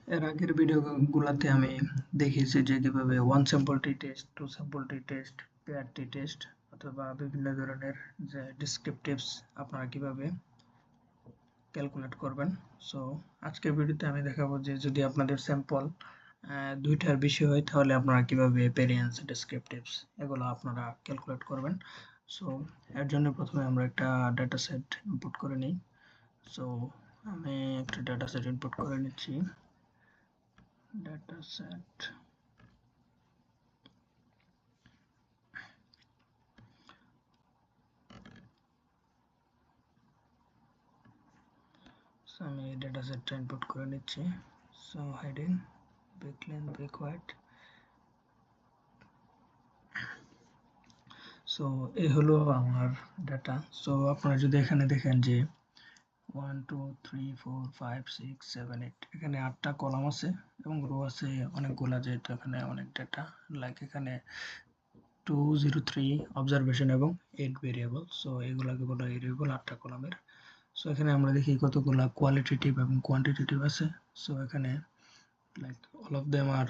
এর আগের ভিডিওগুলোতে আমি দেখিয়েছি যে কিভাবে ওয়ান স্যাম্পল টি টেস্ট, টু স্যাম্পল টি টেস্ট, পেয়ার টি টেস্ট অথবা বিভিন্ন ধরনের যে ডেসক্রিপটিভস আপনারা কিভাবে ক্যালকুলেট করবেন। সো আজকের ভিডিওতে আমি দেখাবো যে যদি আপনাদের স্যাম্পল দুইটার বেশি হয় তাহলে আপনারা কিভাবে ভেরিয়েন্স, ডেসক্রিপটিভস এগুলো আপনারা ক্যালকুলেট করবেন। সো এর জন্য প্রথমে আমরা একটা ডাটা সেট ইনপুট করে নিই। সো আমি একটা ডাটা সেট ইনপুট করে নিচ্ছি। ডাটা সেট আমি এই ডাটা সেটটা ইনপুট করে নিচ্ছি। So heading backline break white. So এই হলো আমার ডাটা। সো আপনারা যদি এখানে দেখেন যে 1 2 3 4 5 6 7 8 এখানে 8টা কলাম আছে এবং রো আছে অনেকগুলা, যেহেতু এখানে অনেক ডাটা, লাইক এখানে 203 অবজারভেশন এবং 8 ভেরিয়েবল। সো এগুলাকে বলা ভেরিয়েবল 8টা কলামের। সো এখানে আমরা দেখি কতগুলা কোয়ালিটেটিভ এবং কোয়ান্টিটেটিভ আছে। সো এখানে like all of them are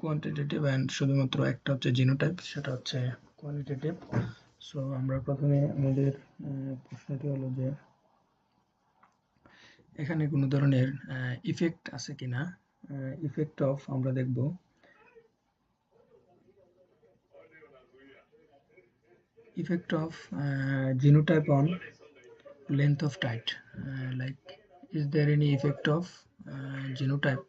quantitative and শুধুমাত্র একটা হচ্ছে জিনোটাইপ, সেটা হচ্ছে কোয়ালিটেটিভ। সো আমরা প্রথমে আমাদের প্রশ্নটি হলো যে এখানে কোনো ধরনের ইফেক্ট আছে কিনা। ইফেক্ট অফ আমরা দেখব effect of genotype on length of tight, like is there any effect of genotype,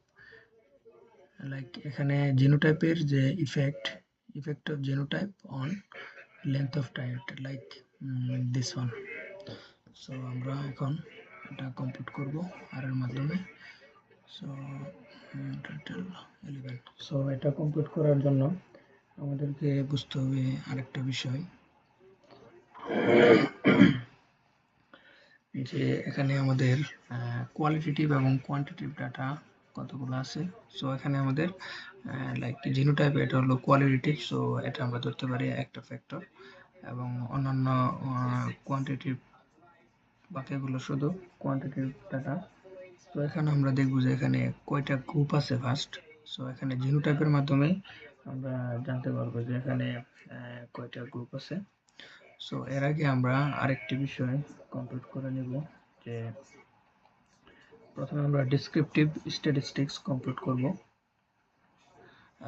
like এখানে জিনোটাইপের যে effect of genotype on length of tight, like this one. So আমরা এখন এটা কমপ্লিট করব আর এর মাধ্যমে। So total 11। সো এটা কমপ্লিট করার জন্য আমাদেরকে বুঝতে হবে আরেকটা বিষয়, যে এখানে আমাদের কোয়ালিটেটিভ এবং কোয়ান্টিটেটিভ ডাটা কতগুলো আছে। সো এখানে আমাদের লাইক জিনোটাইপ, এটা হলো কোয়ালিটেটিভ, সো এটা আমরা ধরতে পারি একটা ফ্যাক্টর, এবং অন্যান্য কোয়ান্টিটেটিভ বাকিগুলো শুধু কোয়ান্টিটেটিভ ডাটা। তো এখানে আমরা দেখব যে এখানে কয়টা গ্রুপ আছে ফার্স্ট। সো এখানে জিনোটাইপের মাধ্যমে আমরা জানতে পারবো যে এখানে কয়টা গ্রুপ আছে। সো এর আগে আমরা আরেকটি বিষয় কমপ্লিট করে নেব, যে প্রথমে আমরা ডেসক্রিপটিভ স্ট্যাটিস্টিক্স কমপ্লিট করব,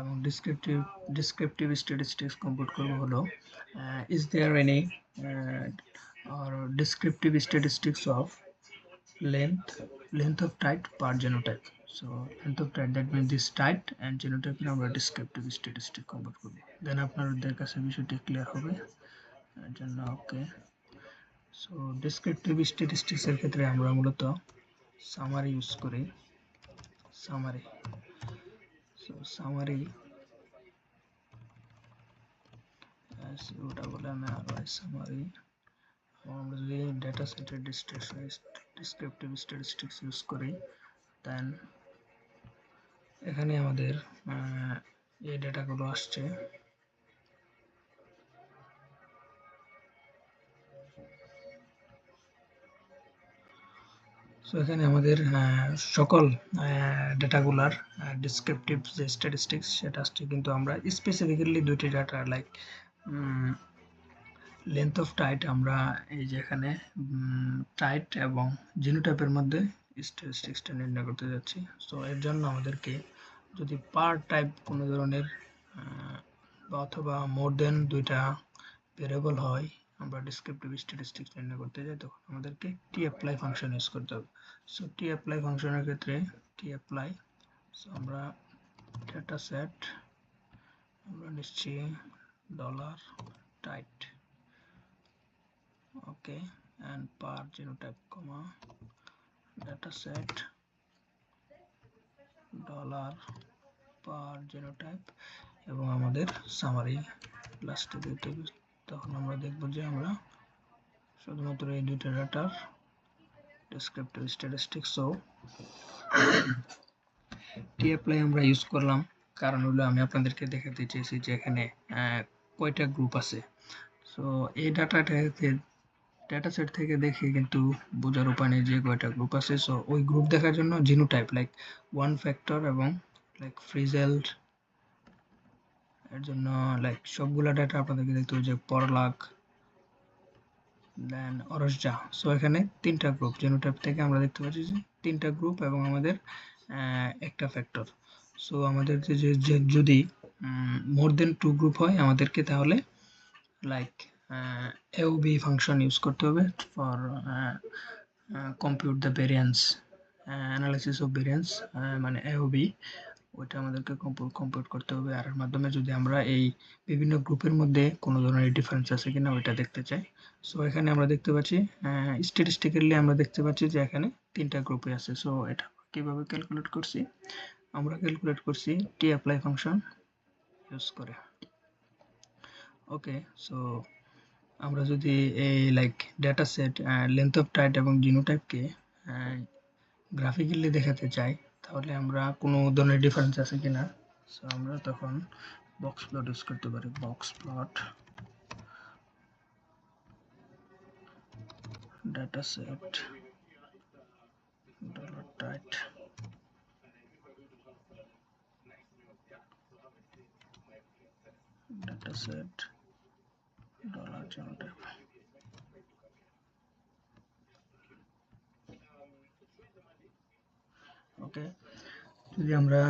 এবং ডেসক্রিপটিভ স্ট্যাটিস্টিক্স কমপ্লিট করব হলো is there any or descriptive statistics of length of type per genotype. So length of type, that means this type and genotype এর আমরা descriptive statistic কমপ্লিট করব, দেন আপনাদের কাছে বিষয়টি ক্লিয়ার হবে এর জন্য। ওকে, সো ডেসক্রিপটিভ স্ট্যাটিস্টিক্স এর ক্ষেত্রে আমরা মূলত সামারি ইউজ করি। সামারি, সো সামারি ওটা বলে আমি আর সামারি। আমরা যদি ডেটা সেটের ডেসক্রিপটিভ স্ট্যাটিস্টিক্স ইউজ করি, দেন এখানে আমাদের এই ডেটাগুলো আসছে। সো এখানে আমাদের সকল ডেটাগুলার ডেসক্রিপটিভ যে স্ট্যাটিস্টিক্স সেটা আসছে, কিন্তু আমরা স্পেসিফিক্যালি দুইটি data like length of tight, আমরা এই যে এখানে টাইট এবং জিনোটাইপের মধ্যে স্ট্যাটিস্টিক্সটা নির্ণয় করতে যাচ্ছি। সো এর জন্য আমাদেরকে যদি পার টাইপ কোনো ধরনের বা অথবা মোর দেন দুইটা ভেরিয়েবল হয়, আমরা ডেসক্রিপটিভ স্ট্যাটিস্টিক্স নির্ণয় করতে যাই, তখন আমাদেরকে টি অ্যাপ্লাই ফাংশন ইউজ করতে হবে। সো টি অ্যাপ্লাই ফাংশনের ক্ষেত্রে টি অ্যাপ্লাই, সো আমরা ডেটা সেট আমরা নিচ্ছি dollar tight, okay, and per genotype comma data set dollar per genotype এবং আমাদের সামারি লাস্টে দিতে হবে। তখন আমরা দেখব যে আমরা শুধুমাত্র এই দুইটা ডাটার ডেসক্রিপটিভ স্ট্যাটিস্টিক্স ও টি অ্যাপ্লাই আমরা ইউজ করলাম, কারণ হলো আমি আপনাদেরকে দেখাতে চেয়েছি যে এখানে কয়টা গ্রুপ আছে। সো এই ডাটাটাতে ডেটা সেট থেকে দেখে কিন্তু বোঝার উপায় নেই যে কয়টা গ্রুপ আছে। সো ওই গ্রুপ দেখার জন্য জিনোটাইপ লাইক ওয়ান ফ্যাক্টর এবং লাইক ফ্রিজেল্ড এর জন্য লাইক সবগুলা ডেটা আপনাদেরকে দেখতে হবে, যে পরলাগ দেন অরসজা। সো এখানে তিনটা গ্রুপ জিনোটাইপ থেকে আমরা দেখতে পাচ্ছি যে তিনটা গ্রুপ এবং আমাদের একটা ফ্যাক্টর। সো আমাদের যদি মোর দেন টু গ্রুপ হয় আমাদেরকে তাহলে লাইক AOB ফাংশন ইউজ করতে হবে for compute the variance analysis of variance, মানে AOB ওইটা আমাদেরকে কম্পিউট করতে হবে। আর এর মাধ্যমে যদি আমরা এই বিভিন্ন গ্রুপের মধ্যে কোনো ধরনের ডিফারেন্স আছে কিনা ওইটা দেখতে চাই। সো এখানে আমরা দেখতে পাচ্ছি স্ট্যাটিস্টিক্যালি আমরা দেখতে পাচ্ছি যে এখানে তিনটা গ্রুপে আছে। সো এটা কিভাবে ক্যালকুলেট করছি, আমরা ক্যালকুলেট করছি tapply ফাংশন ইউজ করে। ওকে, সো আমরা যদি এই like data set length of tight এবং জিনোটাইপকে গ্রাফিক্যালি দেখাতে চাই, তাহলে আমরা কোনো ধরনের ডিফারেন্স আছে কিনা, সো আমরা তখন বক্স প্লট ইউজ করতে পারি। Box plot data set dollar tight data set dollar genotype. Okay, যদি আমরা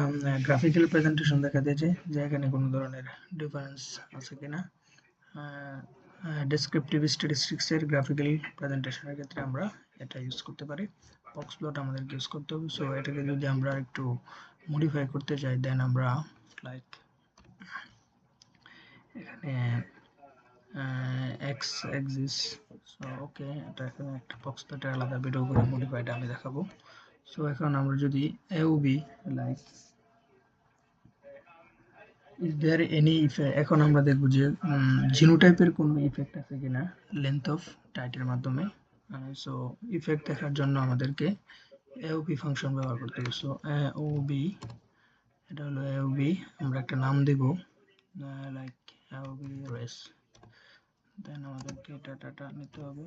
গ্রাফিক্যাল প্রেজেন্টেশন দেখাতে চাই যে এখানে কোনো ধরনের ডিফারেন্স আছে কিনা, ডেসক্রিপটিভ স্ট্যাটিস্টিক্সের গ্রাফিক্যাল প্রেজেন্টেশনের ক্ষেত্রে আমরা এটা ইউজ করতে পারি। বক্স প্লট আমাদেরকে ইউজ করতে হবে। সো এটাকে যদি আমরা একটু মডিফাই করতে চাই, দেন আমরা লাইক এখানে এক্স এক্সিস, সো ওকে, এটা এখানে একটা বক্স প্লটের আলাদা ভিডিও করে মডিফাইড আমি দেখাবো। সো এখন আমরা যদি AOB like is there any effect, এখন আমরা দেখব যে জিনোটাইপের কোনো ইফেক্ট আছে কিনা লেন্থ অফ টাইটের মাধ্যমে। সো ইফেক্ট দেখার জন্য আমাদেরকে AOB ফাংশন ব্যবহার করতে হবে। সো AOB, এটা হলো AOB, আমরা একটা নাম দেব লাইক AOB রেস, দেন আমাদেরকে ডাটাটা নিতে হবে।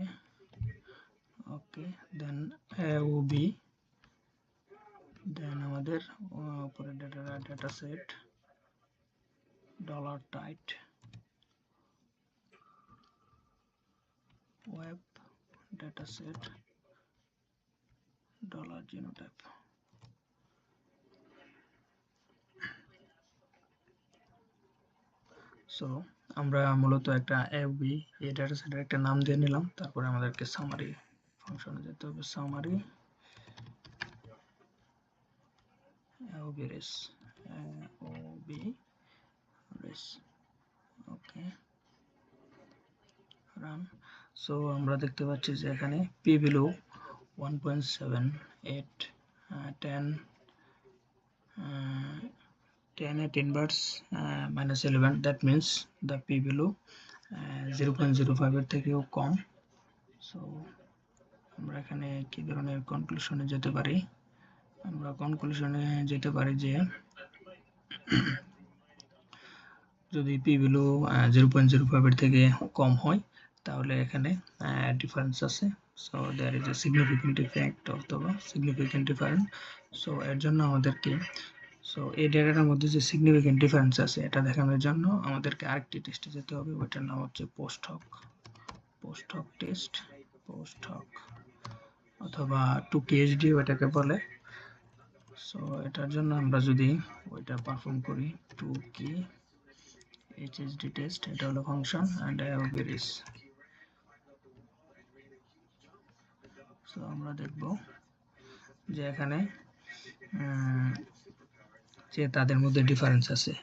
ওকে, দেন AOB, দেন আমাদের উপরে data set dollar tight web data set dollar genotype. So আমরা মূলত একটা AOB এই ডেটা সেটের একটা নাম দিয়ে নিলাম, তারপরে আমাদেরকে সামারি ফাংশনে যেতে হবে। Summary AOB race, AOB race, okay, run. So আমরা দেখতে পাচ্ছি যে এখানে p value 1.78 10 at inverse -11, that means the p value 0.05 এর থেকেও কম। সো আমরা এখানে কি ধরনের কনক্লুশনে যেতে পারি, আমরা কনক্লুশনে যেতে পারি যে যদি p ভ্যালু 0.05 এর থেকে কম হয় তাহলে এখানে ডিফারেন্স আছে। So there is a significant effect অথবা সিগনিফিকেন্ট ডিফারেন্স। সো এর জন্য আমাদেরকে, সো এই ডেটাটার মধ্যে যে সিগনিফিকেন্ট ডিফারেন্স আছে এটা দেখানোর জন্য আমাদেরকে আরেকটি টেস্টে যেতে হবে, ওইটার নাম হচ্ছে পোস্ট হক টেস্ট, পোস্ট হক অথবা 2KHD ওইটাকে বলে। সো এটার জন্য আমরা যদি ওইটা পারফর্ম করি 2KHD টেস্ট, এটা হলো function and AOB race. So আমরা দেখব যে এখানে যে তাদের মধ্যে ডিফারেন্স আছে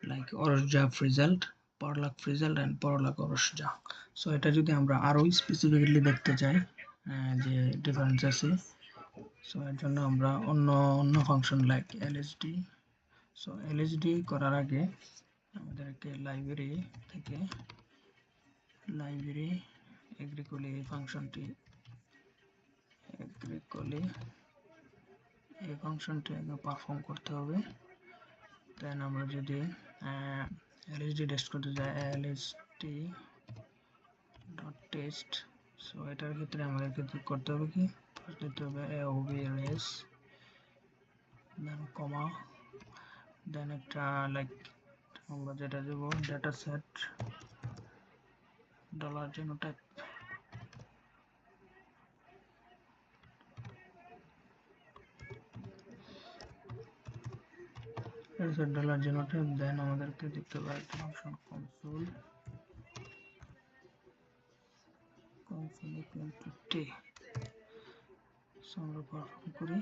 লাইক অরসজা ফ্রিজেল্ট, পরলাগ ফ্রিজেল্ট অ্যান্ড পরলাগ অরসজা। সো এটা যদি আমরা আরও স্পেসিফিক্যালি দেখতে চাই যে ডিফারেন্স আছে, সো এর জন্য আমরা অন্য function like LHD। So LHD করার আগে আমাদেরকে লাইব্রেরি থেকে লাইব্রেরি এগ্রিকোলি ফাংশনটি এই ফাংশনটি পারফর্ম করতে হবে। দেন আমরা যদি LHD টেস্ট করতে যাই LHD ডট টেস্ট, সো এটার ক্ষেত্রে আমাদেরকে করতে হবে কি, ফার্স্ট দিতে হবে AOB রেস, দেন কমা, দেন একটা লাইক আমরা যেটা দেব data set dollar genotype, dollar genotype, then আমাদেরকে দিতে হবে একটা function console equal to T. So আমরা পারফর্ম করি,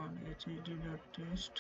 on http.test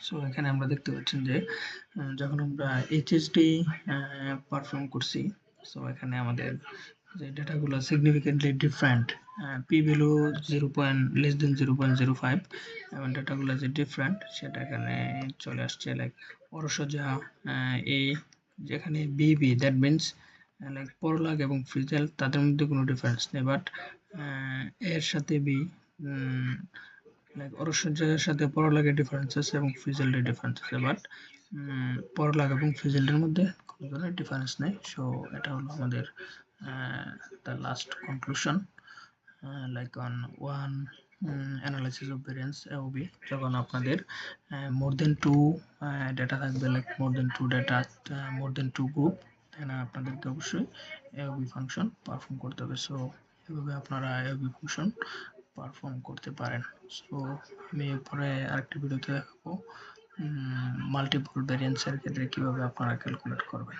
সো এখানে আমরা দেখতে পাচ্ছেন যে যখন আমরা এইচএসডি পারফর্ম করছি, সো এখানে আমাদের যে ডেটাগুলো সিগনিফিকেন্টলি ডিফারেন্ট, পি ভ্যালু 0.<0.05 এবং ডেটাগুলো যে ডিফারেন্ট সেটা এখানে চলে আসছে। লাইক অরসজা এ, যেখানে বিবি, দ্যাট মিনস লাইক পরলাগ এবং ফ্রিজেল তাদের মধ্যে কোনো ডিফারেন্স নেই, বাট এর সাথে বি লাইক অরসজ্জার সাথে পরলাগের ডিফারেন্স আছে এবং ফ্রিজেলের ডিফারেন্স আছে, বাট পরলাগ এবং ফ্রিজেলের মধ্যে কোনো ধরনের ডিফারেন্স নেই। সো এটা হলো আমাদের the last conclusion, like on one analysis of variance AOB, যখন আপনাদের মোর দেন টু ডেটা থাকবে, লাইক মোর দেন টু ডেটা, মোর দেন টু গ্রুপ, দেন আপনাদেরকে অবশ্যই AOB ফাংশন পারফর্ম করতে হবে। সো এভাবে আপনারা AOB ফাংশন পারফর্ম করতে পারেন। সো আমি এরপরে আরেকটি ভিডিওতে দেখাবো মাল্টিপল ভ্যারিয়েন্সের ক্ষেত্রে কিভাবে আপনারা ক্যালকুলেট করবেন।